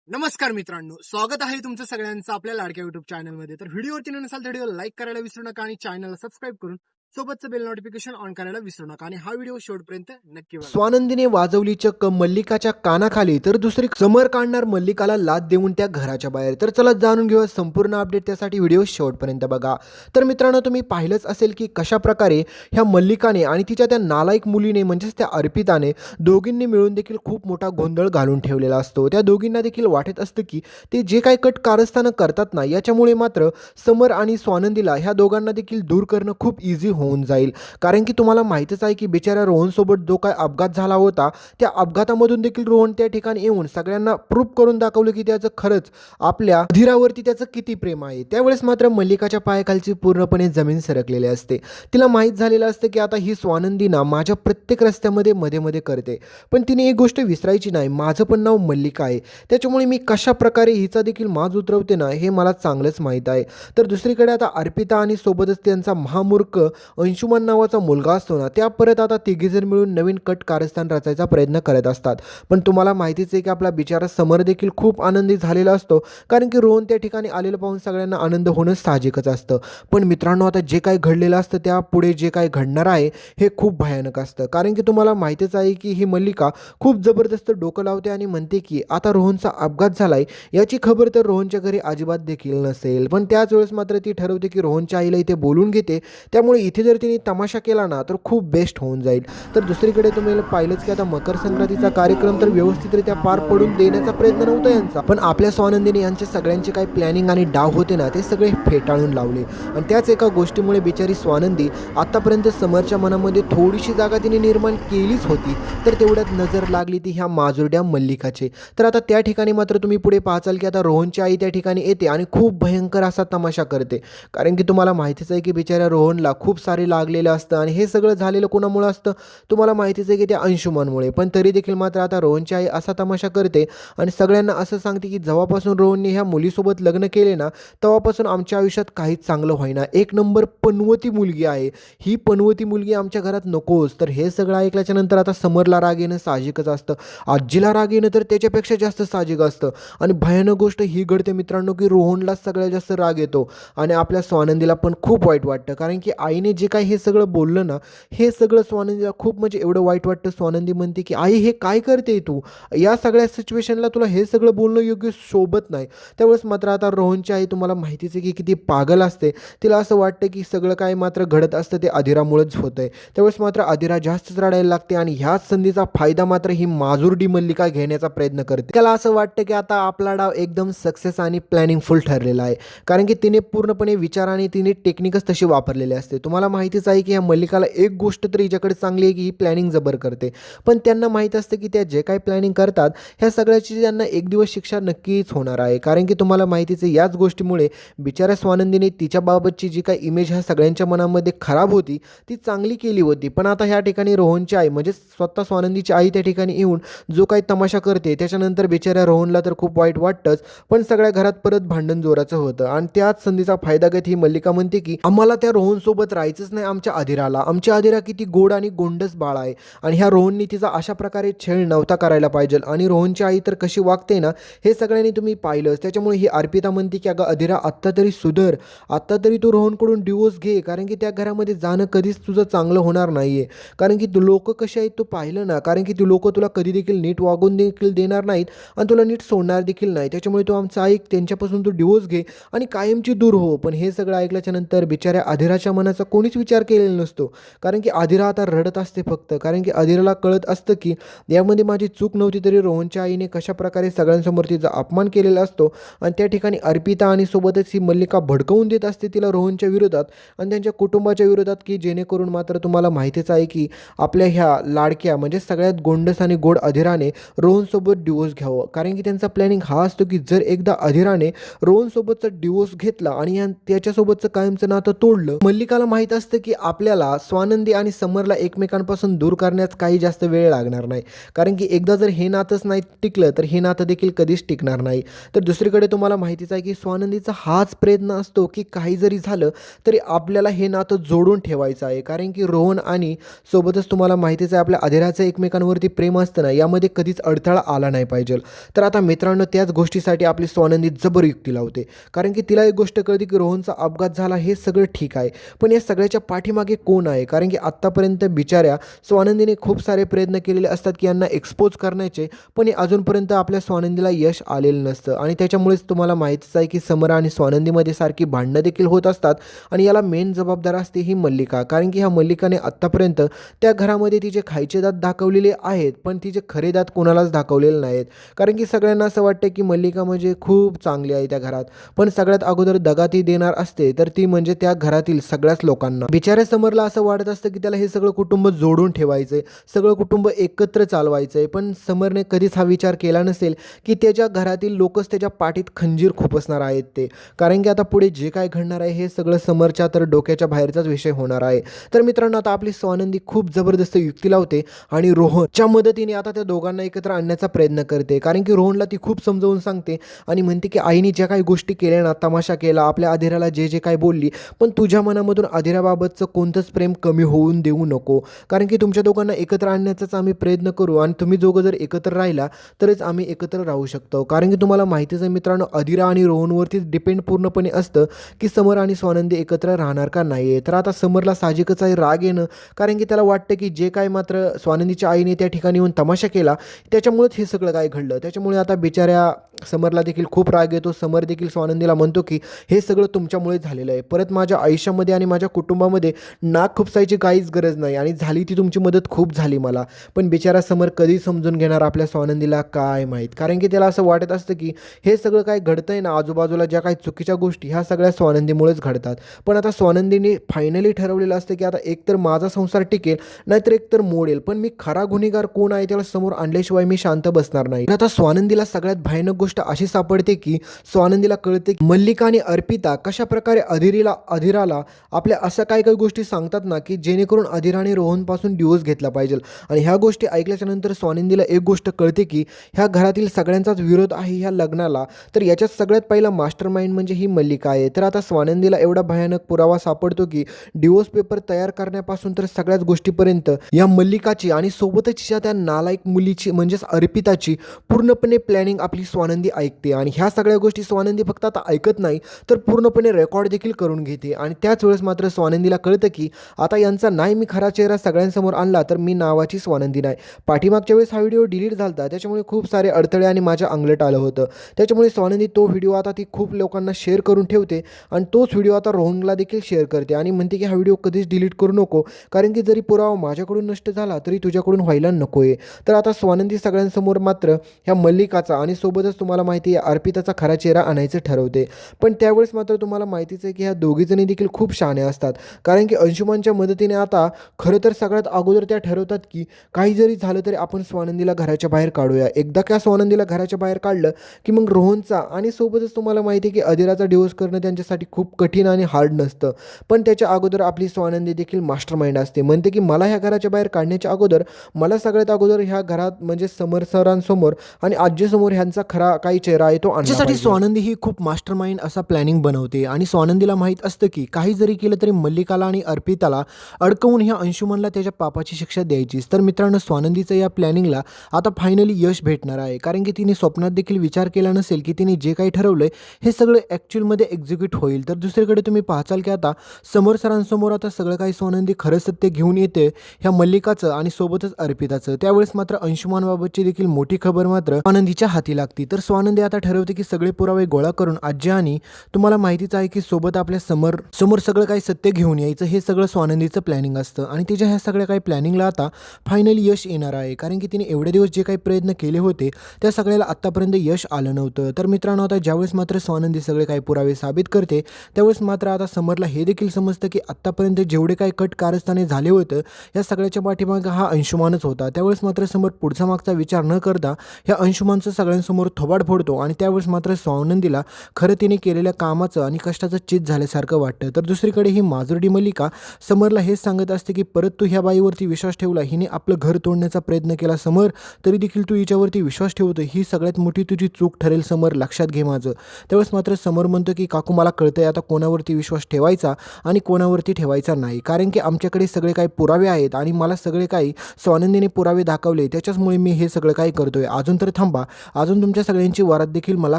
नमस्कार मित्रांनो, स्वागत आहे तुमचं सगळ्यांचं आपल्या लाडक्या युट्यूब चॅनलमध्ये. तर व्हिडिओवरती नसाल तर व्हिडिओ लाईक करायला विसरू नका आणि चॅनलला सबस्क्राईब करून सोबतचं बेल नोटिफिकेशन ऑन करायला विसरू नका आणि हा व्हिडिओ शेवटपर्यंत नक्की बघा. स्वानंदीने वाजवली चक्क मल्लिकाच्या कानाखाली, तर दुसरी समर काढणार मल्लिकाला लाथ देऊन त्या घराच्या बाहेर. तर चला जाणून घेऊया संपूर्ण अपडेट, त्यासाठी व्हिडिओ शेवटपर्यंत बघा. तर मित्रांनो, तुम्ही पाहिलंच असेल की कशा प्रकारे ह्या मल्लिकाने आणि तिच्या त्या नालायक मुलीने म्हणजेच त्या अर्पिताने दोघींनी मिळून देखील खूप मोठा गोंधळ घालून ठेवलेला असतो. त्या दोघींना देखील वाटत असतं की ते जे काही कट कारस्थानं करतात ना, याच्यामुळे मात्र समर आणि स्वानंदीला ह्या दोघांना देखील दूर करणं खूप इझी होऊन जाईल. कारण की तुम्हाला माहितीच आहे की बिचाऱ्या रोहनसोबत जो काय अपघात झाला होता, त्या अपघातामधून देखील रोहन त्या ठिकाणी येऊन सगळ्यांना प्रूफ करून दाखवलं की त्याचं खरंच आपल्या धीरावरती त्याचं किती प्रेम आहे. त्यावेळेस मात्र मल्लिकाच्या पायाखालची पूर्णपणे जमीन सरकलेली असते. तिला माहीत झालेलं असतं की आता ही स्वानंदी ना माझ्या प्रत्येक रस्त्यामध्ये मध्ये मध्ये करते, पण तिने एक गोष्ट विसरायची नाही, माझं पण नाव मल्लिका आहे. त्याच्यामुळे मी कशा प्रकारे हिचा देखील माज उतरवते ना, हे मला चांगलंच माहीत आहे. तर दुसरीकडे आता अर्पिता आणि सोबतच त्यांचा महामूर्ख अंशुमन नावाचा मुलगा असतो ना, त्या परत आता तिघीजण मिळून नवीन कट कारस्थान रचायचा प्रयत्न करत असतात. पण तुम्हाला माहितीच आहे की आपला बिचारा समर देखील खूप आनंदी झालेला असतो, कारण की रोहन त्या ठिकाणी आलेलं पाहून सगळ्यांना आनंद होणं साहजिकच असतं. पण मित्रांनो, आता जे काही घडलेलं असतं त्यापुढे जे काही घडणार आहे हे खूप भयानक असतं. कारण की तुम्हाला माहितीच आहे की ही मल्लिका खूप जबरदस्त डोकं लावते आणि म्हणते की आता रोहनचा अपघात झालाय याची खबर तर रोहनच्या घरी अजिबात देखील नसेल. पण त्याच वेळेस मात्र ती ठरवते की रोहनच्या आईला इथे बोलून घेते, त्यामुळे इथे जर तिने तमाशा केला ना तर खूप बेस्ट होऊन जाईल. तर दुसरीकडे तुम्ही पाहिलंच की आता मकर संक्रांतीचा कार्यक्रम तर व्यवस्थितरित्या पार पडून देण्याचा प्रयत्न नव्हता यांचा, पण आपल्या स्वानंदीने यांचे सगळ्यांचे काही प्लॅनिंग आणि डाव होते ना, ते सगळे फेटाळून लावले. आणि त्याच एका गोष्टीमुळे बिचारी स्वानंदी आतापर्यंत समरच्या मनामध्ये थोडीशी जागा तिने निर्माण केलीच होती, तर तेवढ्यात नजर लागली ती ह्या माजुरड्या मल्लिकाचे. तर आता त्या ठिकाणी मात्र तुम्ही पुढे पाहाल की आता रोहनची आई त्या ठिकाणी येते आणि खूप भयंकर असा तमाशा करते. कारण की तुम्हाला माहितीच आहे की बिचाऱ्या रोहनला खूप सारे लागलेलं असतं आणि हे सगळं झालेलं कोणामुळे असतं, तुम्हाला माहितीच आहे की त्या अंशुमनमुळे. पण तरी देखील मात्र आता रोहनची आई असा तमाशा करते आणि सगळ्यांना असं सांगते की जेव्हापासून रोहनने ह्या मुलीसोबत लग्न केले ना, तेव्हापासून आमच्या आयुष्यात काहीच चांगलं होईना, एक नंबर पनवती मुलगी आहे, ही पनवती मुलगी आमच्या घरात नकोच. तर हे सगळं ऐकल्याच्या नंतर आता समरला राग येणं साहजिकच असतं, आजीला राग येणं तर त्याच्यापेक्षा जास्त साहजिक असतं. आणि भयानक गोष्ट ही घडते मित्रांनो की रोहनला सगळ्यात जास्त राग येतो आणि आपल्या स्वानंदीला पण खूप वाईट वाटतं. कारण की आईने जे काही हे सगळं बोललं ना, हे सगळं स्वानंदीला खूप म्हणजे एवढं वाईट वाटतं. स्वानंदी म्हणते की आई हे काय करते तू, या सगळ्या सिच्युएशनला तुला हे सगळं बोलणं योग्य शोभत नाही. त्यावेळेस मात्र आता रोहनची आई तुम्हाला माहितीच आहे की किती पागल असते, तिला असं वाटतं की सगळं काय मात्र घडत असतं ते अधिरामुळेच होतं आहे. त्यावेळेस मात्र अधिरा जास्तच रडायला लागते आणि ह्याच संधीचा फायदा मात्र ही माजुरडी मल्लिका घेण्याचा प्रयत्न करते. त्याला असं वाटतं की आता आपला डाव एकदम सक्सेस आणि प्लॅनिंग फुल ठरलेला आहे, कारण की तिने पूर्णपणे विचार आणि तिने टेक्निकच तशी वापरलेली असते. तुम्हाला माहितीच आहे की ह्या मल्लिकाला एक गोष्ट तर हिच्याकडे चांगली आहे की ही प्लॅनिंग जबर करते, पण त्यांना माहीत असतं की त्या जे काही प्लॅनिंग करतात ह्या सगळ्याची त्यांना एक दिवस शिक्षा नक्कीच होणार आहे. कारण की तुम्हाला माहितीच आहे याच गोष्टीमुळे बिचाऱ्या स्वानंदीने तिच्याबाबतची जी काही इमेज ह्या सगळ्यांच्या मनामध्ये खराब होती ती चांगली केली होती. पण आता ह्या ठिकाणी रोहनची आई म्हणजे स्वतः स्वानंदीची आई त्या ठिकाणी येऊन जो काही तमाशा करते, त्याच्यानंतर बिचाऱ्या रोहनला तर खूप वाईट वाटतंच, पण सगळ्या घरात परत भांडण जोराचं होतं. आणि त्याच संधीचा फायदा घेत ही मल्लिका म्हणते की आम्हाला त्या रोहनसोबत राहायचंच नाही, आमच्या अधिराला, आमची अधिरा किती गोड आणि गोंडस बाळ आहे आणि ह्या रोहननी तिचा अशा प्रकारे छेड नव्हता करायला पाहिजे. आणि रोहनची आई तर कशी वागते ना, हे सगळ्यांनी तुम्ही पाहिलंच. त्याच्यामुळे ही अर्पिता म्हणते की अगं अधिरा, आत्ता तरी सुधर, आत्ता तरी तू रोहनकडून डिवोर्स घे, कारण की त्या घरामध्ये जाणं कधीच तुझं चांगलं होणार नाही आहे. कारण की तू लोक कसे आहेत तू पाहिलं ना, कारण की ती लोक तुला कधी देखील नीट वागून देखील देणार नाहीत आणि तुला नीट सोडणार देखील नाही. त्याच्यामुळे तू आमचं ऐक, त्यांच्यापासून तू डिवोर्स घे आणि कायमची दूर हो. पण हे सगळं ऐकल्याच्या नंतर बिचाऱ्या अधिराच्या मनाचा कोणीच विचार केलेला नसतो, कारण की अधिरा आता रडत असते फक्त. कारण की अधिराला कळत असतं की यामध्ये माझी चूक नव्हती, तरी रोहनच्या आईने कशा प्रकारे सगळ्यांसमोर तिचा अपमान केलेला असतो. आणि त्या ठिकाणी अर्पिता आणि सोबतच ही मल्लिका भडकवून देत असते तिला रोहनच्या विरोधात आणि त्यांच्या कुटुंबाच्या विरोधात, की जेणेकरून मात्र तुम्हाला माहितीच आहे की आपल्या ह्या लाडक्या म्हणजे सगळ्यात गोंडस आणि गोड अधिराने रोहनसोबत डिवोर्स घ्यावं. कारण की त्यांचा प्लॅनिंग हा असतो की जर एकदा अधिराने रोहनसोबतचा डिवोर्स घेतला आणि त्याच्यासोबतचं कायमचं नातं तोडलं, मल्लिकाला माहीत असतं की आपल्याला स्वानंदी आणि समरला एकमेकांपासून दूर करण्यास काही जास्त वेळ लागणार नाही, कारण की एकदा जर हे नातंच नाही टिकलं तर हे नातं देखील कधीच टिकणार नाही. तर दुसरीकडे तुम्हाला माहितीच आहे की स्वानंदीचा हाच प्रयत्न असतो की काही जरी झालं तरी आपल्याला हे नातं जोडून ठेवायचं आहे, कारण की रोहन आणि सोबतच तुम्हाला माहितीच आहे आपल्या अधीराचं एकमेकांवरती प्रेम असतं ना, यामध्ये कधीच अडथळा आला नाही पाहिजे. तर आता मित्रांनो, त्याच गोष्टीसाठी आपली स्वानंदी जबर युक्ती लावते, कारण की तिला एक गोष्ट कळते की रोहनचा अपघात झाला हे सगळं ठीक आहे, पण या सगळ्याच्या पाठीमागे कोण आहे. कारण की आत्तापर्यंत बिचाऱ्या स्वानंदीने खूप सारे प्रयत्न केलेले असतात की यांना एक्सपोज करण्याचे, पण हे अजूनपर्यंत आपल्या स्वानंदीला यश आलेलं नसतं. आणि त्याच्यामुळेच तुम्हाला माहितीच आहे की समर आणि स्वानंदीमध्ये सारखी भांडणं देखील होत असतात. आणि याला मेन जबाबदार असते ही मल्लिका, कारण की ह्या मल्लिकाने आत्तापर्यंत त्या घरामध्ये तिचे खायचे दात दाखवलेले आहेत, पण तिचे खरे दात कोणालाच दाखवलेले नाहीत. कारण की सगळ्यांना असं वाटतं की मल्लिका म्हणजे खूप चांगली आहे त्या घरात, पण सगळ्यात अगोदर दगा ती देणार असते तर ती म्हणजे त्या घरातील सगळ्याच लोकांना. बिचाऱ्या समरला असं वाटत असतं की त्याला हे सगळं कुटुंब जोडून ठेवायचंय, सगळं कुटुंब एकत्र चालवायचंय, पण समरने कधीच हा विचार केला नसेल की त्याच्या घरातील लोकच त्याच्या पाठीत खंजीर खुपसणार आहेत ते. कारण की आता पुढे जे काय घडणार आहे हे सगळं समरच्या तर डोक्याच्या बाहेरचाच विषय होणार आहे. तर मित्रांनो, आता आपली स्वानंदी खूप जबरदस्त युक्ती लावते आणि रोहनच्या मदतीने आता त्या दोघांना एकत्र आणण्याचा प्रयत्न करते. कारण की रोहनला ती खूप समजावून सांगते आणि म्हणते की आईने ज्या काही गोष्टी केल्या ना, तमाशा केला, आपल्या अधीराला जे जे काही बोलली, पण तुझ्या मनामधून अधीराबाबतचं कोणतंच प्रेम कमी होऊन देऊ नको. कारण की तुमच्या दोघांना एकत्र आणण्याचाच आम्ही प्रयत्न करू आणि तुम्ही दोघं जर एकत्र राहिला तरच आम्ही एकत्र राहू शकतो. कारण की तुम्हाला माहितीच आहे मित्रांनो, अधीरा आणि रोहनवरतीच डिपेंड पूर्णपणे असतं की समर आणि स्वानंदी एकत्र राहणार का नाही आहे. तर आता समरला साहजिकच आहे राग येणं, कारण की त्याला वाटतं की जे काय मात्र स्वानंदीच्या आईने त्या ठिकाणी येऊन तमाशा केला त्याच्यामुळेच हे सगळं काय घडलं. त्याच्यामुळे आता बिचाऱ्या समरला देखील खूप राग येतो. समर देखील स्वानंदीला म्हणतो की हे सगळं तुमच्यामुळे झालेलं आहे, परत माझ्या आयुष्यामध्ये आणि माझ्या कुटुंबामध्ये नाक खुपसायची काहीच गरज नाही, आणि झाली ती तुमची मदत खूप झाली मला. पण बिचारा समर कधी समजून घेणार आपल्या स्वानंदीला काय माहीत. कारण की त्याला असं वाटत असतं की हे सगळं काय घडतंय ना आजूबाजूला, ज्या काही चुकीच्या गोष्टी ह्या सगळ्या स्वानंदीमुळेच घडतात. पण आता स्वानंदीने फायनली ठरवलेलं असतं की आता एकतर माझा संसार टिकेल नाहीतर एकतर मोडेल, पण मी खरा गुन्हेगार कोण आहे त्याला समोर आणल्याशिवाय मी शांत बसणार नाही. आता स्वानंदीला सगळ्यात भयानक गोष्ट अशी सापडते की स्वानंदीला कळते की मल्लिका आणि अर्पिता कशा प्रकारे अधीराला आपल्या अशा काही काही गोष्टी सांगतात ना की जेणेकरून अधीर आणि रोहनपासून डिवोर्स घेतला पाहिजे. आणि ह्या गोष्टी ऐकल्याच्या नंतर स्वानंदीला एक गोष्ट कळते की ह्या घरातील सगळ्यांचाच विरोध आहे ह्या लग्नाला, तर याच्यात सगळ्यात पहिला मास्टर माइंड म्हणजे ही मल्लिका आहे. तर आता स्वानंदीला एवढा भयानक पुरावा सापडतो की डिवोर्स पेपर तयार करण्यापासून तर सगळ्याच गोष्टीपर्यंत या मल्लिकाची आणि सोबतच त्या नालायक मुलीची म्हणजेच अर्पिताची पूर्णपणे प्लॅनिंग आपली स्वानंदी ऐकते. आणि ह्या सगळ्या गोष्टी स्वानंदी फक्त आता ऐकत नाही तर पूर्णपणे रेकॉर्ड देखील करून घेते. आणि त्याच वेळेस मात्र स्वानंदीला कळतं की आता यांचा नाही मी खरा चेहरा सगळ्यांसमोर आणला तर मी नावाची स्वानंदी नाही. पाठीमागच्या वेळेस हा व्हिडिओ डिलीट झाला, त्याच्यामुळे खूप सारे अडथळे आणि माझ्या अंगलट आलं होतं. त्याच्यामुळे स्वानंदी तो व्हिडिओ आता ती खूप लोकांना शेअर करून ठेवते आणि तोच व्हिडिओ आता रोहनला देखील शेअर करते आणि म्हणते की हा व्हिडिओ कधीच डिलीट करू नको, कारण की जरी पुरावा माझ्याकडून नष्ट झाला तरी तुझ्याकडून व्हायला नको आहे. तर आता स्वानंदी सगळ्यांसमोर मात्र ह्या मल्लिकाचा आणि सोबतच तुम्हाला माहिती आहे अर्पिताचा खरा चेहरा आणायचं ठरवते. पण त्यावेळेस मात्र तुम्हाला माहितीच आहे की ह्या दोघीजणी देखील खूप शहाणे असतात, कारण की अंशुमानच्या मदतीने आता खरं तर सगळ्यात अगोदर त्या ठरवतात की काही जरी झालं तरी आपण स्वानंदीला घराच्या बाहेर काढूया. एकदा का स्वानंदीला घराच्या बाहेर काढलं की मग रोहनचा आणि सोबतच तुम्हाला माहिती आहे की अधीराचा डिवोर्स करणं त्यांच्यासाठी खूप कठीण आणि हार्ड नसतं. पण त्याच्या अगोदर आपली स्वानंदी देखील मास्टर माइंड असते. म्हणते की मला ह्या घराच्या बाहेर काढण्याच्या अगोदर मला सगळ्यात अगोदर ह्या घरात म्हणजे समर सरांसमोर आणि आजीसमोर ह्यांचा खरा काही चेहरा आहे तो आणला पाहिजे. स्वानंदी ही खूप मास्टर माइंड असा प्लॅनिंग बनवते आणि स्वानंदीला माहीत असतं की काही जरी केलं तरी मल्लिकाला आणि अर्पिताला अडकवून ह्या अंशुमनला त्याच्या पापाची शिक्षा द्यायचीच. तर मित्रांनो, स्वानंदीचं या प्लॅनिंगला आता फायनली यश भेटणार आहे, कारण की तिने स्वप्नात देखील विचार केला नसेल की तिने जे काही ठरवलंय हे सगळं ॲक्च्युअलमध्ये एक्झिक्यूट होईल. तर दुसरीकडे तुम्ही पाहचाल की आता समर सरांसमोर आता सगळं काही स्वानंदी खरं सत्य घेऊन येते ह्या मल्लिकाचं आणि सोबतच अर्पिताचं. त्यावेळेस मात्र अंशुमनबाबतची देखील मोठी खबर मात्र स्वानंदीच्या हाती लागते. तर स्वानंदी आता ठरवते की सगळे पुरावे गोळा करून आजी आणि तुम्हाला माहितीच आहे की सोबत आपल्या समोर सगळं काही सत्य घेऊन यायचं, हे सगळं स्वानंदीचं प्लॅनिंग असतं. आणि तिच्या ह्या सगळ्या काही प्लॅनिंगला आता फायनली यश येणार आहे, कारण की तिने एवढे दिवस जे काही प्रयत्न केले होते त्या सगळ्याला आत्तापर्यंत यश आलं नव्हतं. तर मित्रांनो, आता ज्यावेळेस मात्र स्वानंदी सगळे काही पुरावे साबित करते त्यावेळेस मात्र आता समरला हे देखील समजतं की आत्तापर्यंत जेवढे काही कट कारस्थाने झाले होतं या सगळ्याच्या पाठीमागे हा अंशुमानच होता. त्यावेळेस मात्र समर पुढचा मागचा विचार न करता ह्या अंशुमानचं सगळ्यांसमोर थोबाड थोबाड फोडतो आणि त्यावेळेस मात्र स्वानंदीला खरं तिने केलेल्या कामाचं आणि कष्टाचं चीज झाल्यासारखं वाटतं. तर दुसरीकडे ही माजुरडी मल्लिका समरला हेच सांगत असते की परत तू ह्या बाईवरती विश्वास ठेवला, हिने आपलं घर तोडण्याचा प्रयत्न केला समर, तरी देखील तू हिच्यावरती विश्वास ठेवतो, ही सगळ्यात मोठी तुझी चूक ठरेल समर, लक्षात घे माझं. त्यावेळेस मात्र समर म्हणतो की काकू मला कळतंय आता कोणावरती विश्वास ठेवायचा आणि कोणावरती ठेवायचा नाही, कारण की आमच्याकडे सगळे काही पुरावे आहेत आणि मला सगळे काही स्वानंदीने पुरावे दाखवले, त्याच्याचमुळे मी हे सगळं काही करतोय. अजून तर थांबा, अजून तुमच्या सगळ्यांची वरात देखील मला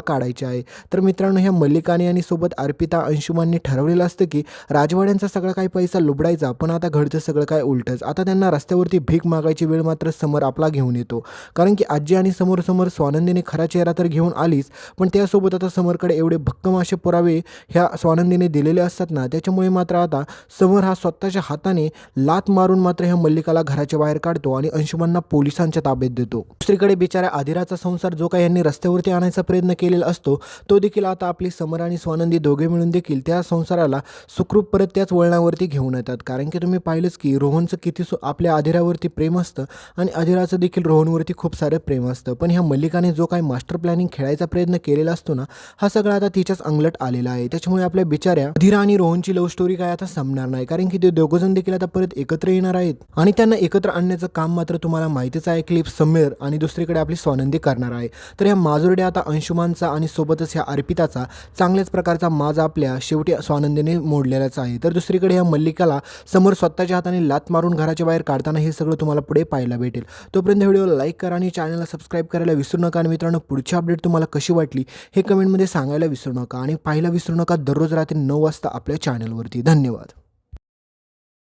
काढायची आहे. तर मित्रांनो, ह्या मल्लिकाने आणि सोबत अर्पिता अंशुमानने ठरवलेलं असतं की राजवाड्यांचा सगळा काही पैसा लुबडायचा, पण आता घडतं सगळं काय उलटंच. आता त्यांना रस्त्यावरती भीक मागायची वेळ मात्र समर आपला घेऊन येतो, कारण की आजी आणि समोर स्वानंदीने खरा चेहरा तर घेऊन आलीच, पण त्यासोबत आता समरकडे एवढे भक्कम असे पुरावे ह्या स्वानंदीने दिलेले असतात ना, त्याच्यामुळे मात्र आता समर हा स्वतःच्या हाताने लात मारून मात्र ह्या मल्लिकाला घराच्या बाहेर काढतो आणि अंशुमानला पोलिसांच्या ताब्यात देतो. दुसरीकडे बिचाऱ्या आदिराचा संसार जो काही यांनी रस्त्यावरती आणायचा प्रयत्न केलेला असतो, तो देखील आता आपली समर आणि स्वानंदी दोघे मिळून देखील त्या संसाराला सुखरूप परत त्याच वळणावरती घेऊन येतात. कारण की तुम्ही पाहिलंच की रोहनचं किती आपल्या आदिरावरती प्रेम असतं आणि आदिराचं देखील रोहनवरती खूप सारं प्रेम असतं, पण ह्या मल्लिकाने जो काही मास्टर प्लॅनिंग खेळायचा प्रयत्न केलेला असतो ना, हा सगळा आता तिच्याच अंगलट आलेला आहे. त्याच्यामुळे आपल्या बिचाऱ्या आदिरा आणि रोहनची लव्ह स्टोरी काय आता संपणार नाही, कारण की ते दोघंजण देखील आता परत एकत्र येणार आहेत आणि त्यांना एकत्र आणण्याचं काम मात्र तुम्हाला माहितीच आहे, क्लिप समीर आणि दुसरीकडे आपली स्वानंदी करणार आहे. तर ह्या माजुरडे आता अंशुमानचा आणि सोबतच ह्या अर्पिताचा चांगल्याच प्रकारचा माज आपल्या शेवटी स्वानंदीने मोडलेलाच आहे. तर दुसरीकडे ह्या मल्लिकाला समोर स्वतःच्या हाताने लात मारून घराच्या बाहेर काढताना हे सगळं तुम्हाला पुढे पाहायला भेटेल. तोपर्यंत व्हिडिओला लाईक करा आणि चॅनलला सबस्क्राईब करायला विसरू नका. आणि मित्रांनो, पुढची अपडेट तुम्हाला कशी वाटली हे कमेंटमध्ये सांगायला विसरू नका आणि पाहायला विसरू नका दररोज रात्री 9 वाजता आपल्या चॅनलवरती. धन्यवाद.